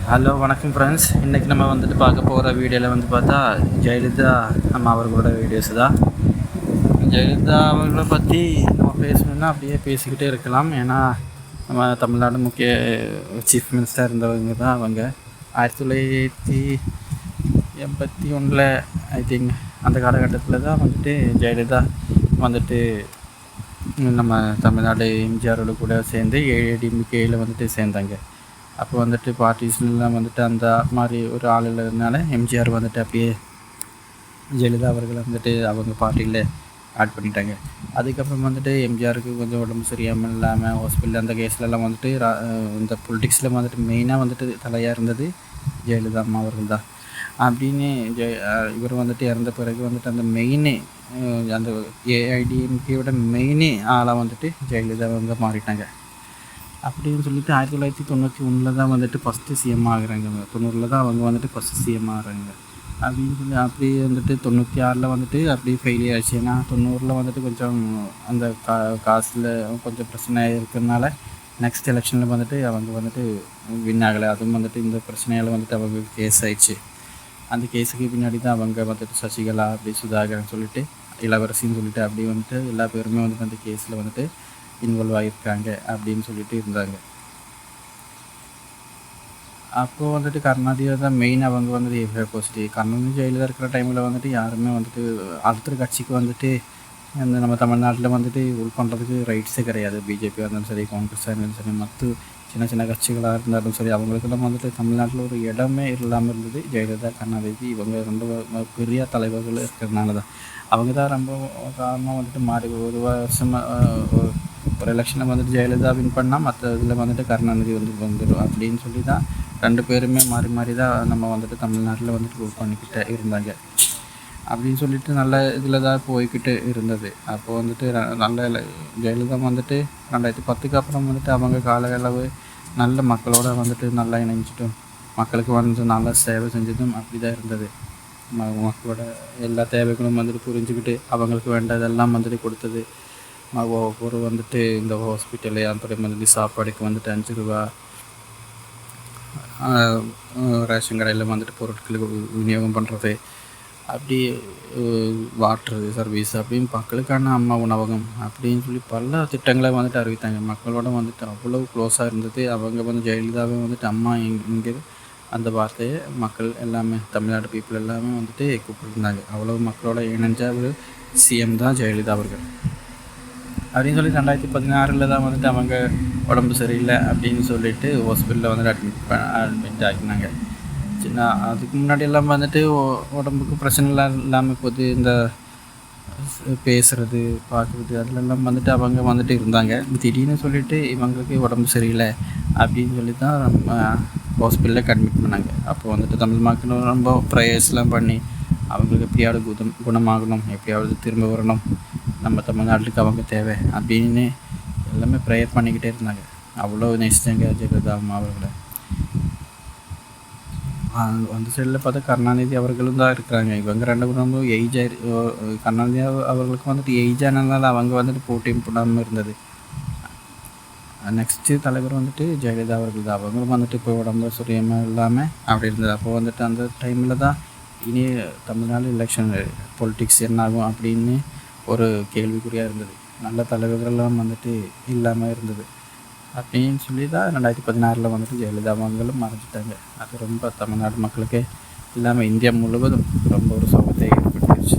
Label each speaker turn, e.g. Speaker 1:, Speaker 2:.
Speaker 1: Hello வணக்கம் friends. இன்றைக்கி நம்ம வந்துட்டு பார்க்க போகிற வீடியோவில் வந்து பார்த்தா ஜெயலலிதா நம்ம அவர்களோட வீடியோஸ் தான். ஜெயலலிதா அவர்களை பற்றி நம்ம பேசணுன்னா அப்படியே பேசிக்கிட்டே இருக்கலாம். ஏன்னா நம்ம தமிழ்நாடு முக்கிய சீஃப் மினிஸ்டர் இருந்தவங்க தான் அவங்க. 1981 ஐ திங்க் அந்த காலகட்டத்தில் தான் வந்துட்டு ஜெயலலிதா வந்துட்டு நம்ம தமிழ்நாடு எம்ஜிஆரோட கூட சேர்ந்து ஏடிஎம்கேயில் வந்துட்டு சேர்ந்தாங்க. அப்போ வந்துட்டு பார்ட்டிஸ்லாம் வந்துட்டு அந்த மாதிரி ஒரு ஆள் இல்லாததுனால எம்ஜிஆர் வந்துட்டு அப்படியே ஜெயலலிதா அவர்களை வந்துட்டு அவங்க பார்ட்டியில் ஆட் பண்ணிட்டாங்க. அதுக்கப்புறம் வந்துட்டு எம்ஜிஆருக்கு கொஞ்சம் உடம்பு சரியாமல் இல்லாமல் ஹாஸ்பிட்டல் அந்த கேஸ்லலாம் வந்துட்டு இந்த பொலிட்டிக்ஸில் வந்துட்டு மெயினாக வந்துட்டு தலையாக இருந்தது ஜெயலலிதா அம்மா அவர்கள் தான். அப்படின்னு இவர் வந்துட்டு இறந்த பிறகு வந்துட்டு அந்த மெயினே அந்த ஏஐடிஎம்கேயோட மெயினே ஆளாக வந்துட்டு ஜெயலலிதா வந்து மாறிட்டாங்க. அப்படின்னு சொல்லிட்டு 1991 தான் வந்துட்டு ஃபஸ்ட்டு சிஎம் ஆகுறாங்க. 90 தான் அவங்க வந்துட்டு ஃபஸ்ட்டு சிஎம் ஆகுறாங்க. அப்படின்னு சொல்லி அப்படியே வந்துட்டு 96 வந்துட்டு அப்படியே ஃபெயிலியர் ஆச்சு. ஏன்னா 90 வந்துட்டு கொஞ்சம் அந்த காசில் கொஞ்சம் பிரச்சனை இருக்கிறதுனால நெக்ஸ்ட் எலெக்ஷனில் வந்துட்டு அவங்க வந்துட்டு வின் ஆகலை. அதுவும் வந்துட்டு இந்த பிரச்சனையால் வந்துட்டு அவங்க கேஸ் ஆயிடுச்சு. அந்த கேஸுக்கு பின்னாடி தான் அவங்க வந்துட்டு சசிகலா அப்படி சுதாகரன் சொல்லிட்டு இளவரசின்னு சொல்லிட்டு அப்படி வந்துட்டு எல்லா பேருமே வந்துட்டு அந்த கேஸில் வந்துட்டு இன்வால்வ் ஆகியிருக்காங்க அப்படின்னு சொல்லிட்டு இருந்தாங்க. அப்போது வந்துட்டு கருணாநிதியை தான் மெயின் அவங்க வந்துட்டு ஆப்போசிட்டி. கருணாநிதி ஜெயிலில் இருக்கிற டைமில் வந்துட்டு யாருமே வந்துட்டு அடுத்த கட்சிக்கு வந்துட்டு அந்த நம்ம தமிழ்நாட்டில் வந்துட்டு ரூல் பண்ணுறதுக்கு ரைட்ஸே கிடையாது. பிஜேபியாக இருந்தாலும் சரி, காங்கிரஸாக இருந்தாலும் சரி, மற்ற சின்ன சின்ன கட்சிகளாக இருந்தாலும் சரி, அவங்களுக்கெல்லாம் வந்துட்டு தமிழ்நாட்டில் ஒரு இடமே இல்லாமல் இருந்தது. ஜெயலலிதா, கருணாநிதி இவங்க ரொம்ப பெரிய தலைவர்கள் இருக்கிறதுனால தான். அவங்க தான் ரொம்ப காரணமாக வந்துட்டு மாறி ஒரு வருஷமாக ஒரு எலெக்ஷனில் வந்துட்டு ஜெயலலிதா வின் பண்ணால் மற்ற இதில் வந்துட்டு கருணாநிதி வந்துடும் அப்படின்னு சொல்லி தான் 2 பேருமே மாறி மாறி தான் நம்ம வந்துட்டு தமிழ்நாட்டில் வந்துட்டு ரூல் பண்ணிக்கிட்டே இருந்தாங்க. அப்படின்னு சொல்லிட்டு நல்ல இதில் தான் போய்கிட்டு இருந்தது. அப்போது வந்துட்டு நல்ல ஜெயலலிதா வந்துட்டு 2010க்கு அப்புறம் வந்துட்டு அவங்க காலகளவு நல்ல மக்களோட வந்துட்டு நல்லா இணைஞ்சிட்டும் மக்களுக்கு வந்து நல்லா சேவை செஞ்சதும் அப்படி தான் இருந்தது. மக்களோட எல்லா தேவைகளும் வந்துட்டு புரிஞ்சுக்கிட்டு அவங்களுக்கு வேண்டதெல்லாம் வந்துட்டு கொடுத்தது. ஒவ்வொரு வந்துட்டு இந்த ஹாஸ்பிட்டலு அப்புறம் வந்துட்டு சாப்பாடுக்கு வந்துட்டு 5 ரூபா, ரேஷன் கடையில் வந்துட்டு பொருட்களுக்கு விநியோகம் பண்ணுறது, அப்படி வாட்டர் சர்வீஸ் அப்படின்னு மக்களுக்கான அம்மா உணவகம் அப்படின்னு சொல்லி பல திட்டங்களை வந்துட்டு அறிவித்தாங்க. மக்களோட வந்துட்டு அவ்வளோ க்ளோஸாக இருந்தது. அவங்க வந்து ஜெயலலிதாவே வந்துட்டு அம்மா என்கிற அந்த வார்த்தையை மக்கள் எல்லாமே தமிழ்நாடு பீப்புள் எல்லாமே வந்துட்டு கூப்பிட்டுருந்தாங்க. அவ்வளோ மக்களோட இணைஞ்ச ஒரு சிஎம் தான் ஜெயலலிதா அவர்கள். அப்படின்னு சொல்லி 2016 தான் வந்துட்டு அவங்க உடம்பு சரியில்லை அப்படின்னு சொல்லிட்டு ஹாஸ்பிட்டலில் வந்துட்டு அட்மிட் ஆகினாங்க. சின்ன அதுக்கு முன்னாடியெல்லாம் வந்துட்டு உடம்புக்கு பிரச்சனை இல்லாமல் போது இந்த பேசுகிறது பார்க்குறது அதிலெல்லாம் வந்துட்டு அவங்க வந்துட்டு இருந்தாங்க. திடீர்னு சொல்லிவிட்டு இவங்களுக்கு உடம்பு சரியில்லை அப்படின்னு சொல்லி தான் ஹாஸ்பிட்டலில் அட்மிட் பண்ணாங்க. அப்போ வந்துட்டு தமிழ் மக்கள் ரொம்ப ப்ரேயர்ஸ்லாம் பண்ணி அவங்களுக்கு எப்படியாவது குணமாகணும், எப்படியாவது திரும்ப வரணும், நம்ம தமிழ்நாட்டுக்கு அவங்க தேவை அப்படின்னு எல்லாமே ப்ரேயர் பண்ணிக்கிட்டே இருந்தாங்க. அவ்வளோ நேசித்தாங்க ஜெயலலிதா அம்மா அவர்களை. அந்த சைடில் பார்த்தா கருணாநிதி அவர்களும் தான் இருக்கிறாங்க. இவங்க 2 பேரும் ரொம்ப கருணாநிதி அவர்களுக்கு வந்துட்டு ஏஜானதுனால அவங்க வந்துட்டு போட்டியும் போடாமல் இருந்தது. நெக்ஸ்ட்டு தலைவர் வந்துட்டு ஜெயலலிதா அவர்கள் தான். அவங்களும் வந்துட்டு இப்போ உடம்பு சரியாமல் இல்லாமல் அப்படி இருந்தது. அப்போ வந்துட்டு அந்த டைமில் தான் இனி தமிழ்நாடு எலெக்ஷன் பொலிட்டிக்ஸ் என்னாகும் அப்படின்னு ஒரு கேள்விக்குறியாக இருந்தது. நல்ல தலைவர்கள்லாம் வந்துட்டு இல்லாமல் இருந்தது. அப்படின்னு சொல்லி தான் 2016 வந்துட்டு ஜெயலலிதா அவங்களும் மறைஞ்சிட்டாங்க. அது ரொம்ப தமிழ்நாடு மக்களுக்கு இல்லாமல் இந்தியா முழுவதும் ரொம்ப ஒரு சோகத்தை ஏற்படுத்திடுச்சு.